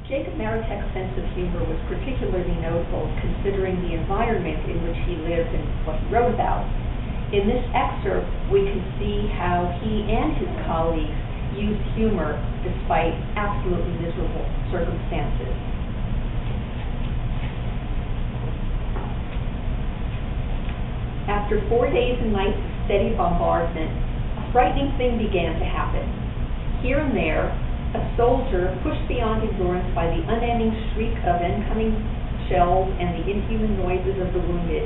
Jacob Maritek's sense of humor was particularly notable considering the environment in which he lived and what he wrote about. In this excerpt, we can see how he and his colleagues used humor despite absolutely miserable circumstances. After 4 days and nights of steady bombardment, a frightening thing began to happen. Here and there, a soldier, pushed beyond endurance by the unending shriek of incoming shells and the inhuman noises of the wounded,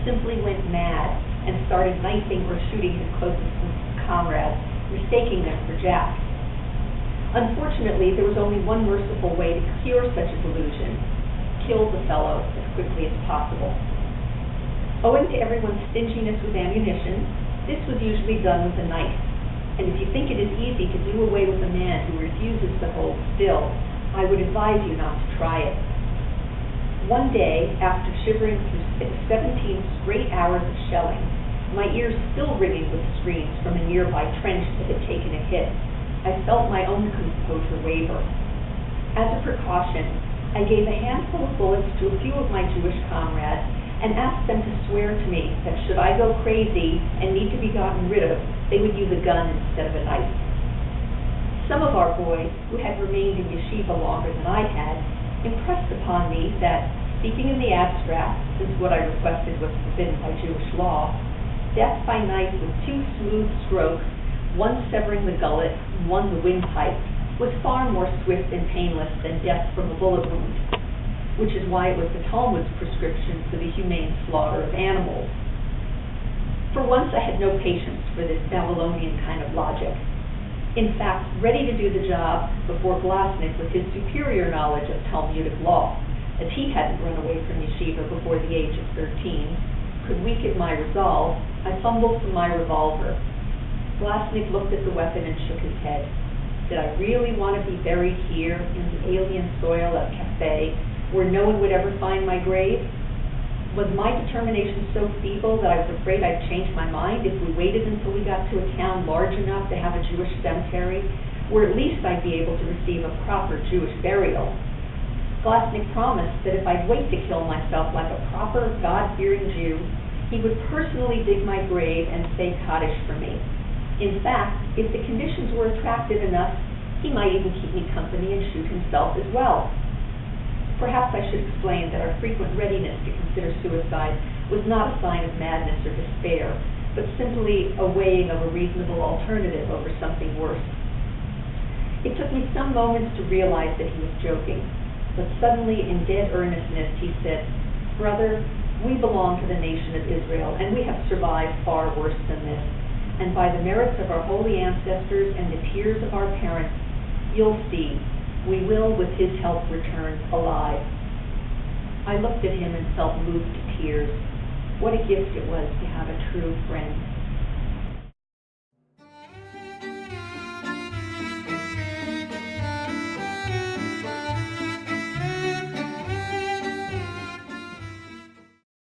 simply went mad and started knifing or shooting his closest comrades, mistaking them for Jack. Unfortunately, there was only one merciful way to cure such a delusion: kill the fellow as quickly as possible. Owing to everyone's stinginess with ammunition, this was usually done with a knife. And if you think it is easy to do away with a man who refuses to hold still, I would advise you not to try it. One day, after shivering through 17 straight hours of shelling, my ears still ringing with screams from a nearby trench that had taken a hit, I felt my own composure waver. As a precaution, I gave a handful of bullets to a few of my Jewish comrades and asked them to swear to me that should I go crazy and need to be gotten rid of, they would use a gun instead of a knife. Some of our boys, who had remained in yeshiva longer than I had, impressed upon me that, speaking in the abstract, since what I requested was forbidden by Jewish law, death by knife with 2 smooth strokes, one severing the gullet, one the windpipe, was far more swift and painless than death from a bullet wound, which is why it was the Talmud's prescription for the humane slaughter of animals. For once, I had no patience for this Babylonian kind of logic. In fact, ready to do the job before Glasnik, with his superior knowledge of Talmudic law, as he hadn't run away from yeshiva before the age of 13, could weaken my resolve, I fumbled for my revolver. Glasnik looked at the weapon and shook his head. Did I really want to be buried here in the alien soil of Cathay, where no one would ever find my grave? Was my determination so feeble that I was afraid I'd change my mind if we waited until we got to a town large enough to have a Jewish cemetery, where at least I'd be able to receive a proper Jewish burial? Glasnik promised that if I'd wait to kill myself like a proper, God-fearing Jew, he would personally dig my grave and say Kaddish for me. In fact, if the conditions were attractive enough, he might even keep me company and shoot himself as well. Perhaps I should explain that our frequent readiness to consider suicide was not a sign of madness or despair, but simply a weighing of a reasonable alternative over something worse. It took me some moments to realize that he was joking, but suddenly, in dead earnestness, he said, "Brother, we belong to the nation of Israel, and we have survived far worse than this. And by the merits of our holy ancestors and the tears of our parents, you'll see, we will, with his help, return alive." I looked at him and felt moved to tears. What a gift it was to have a true friend.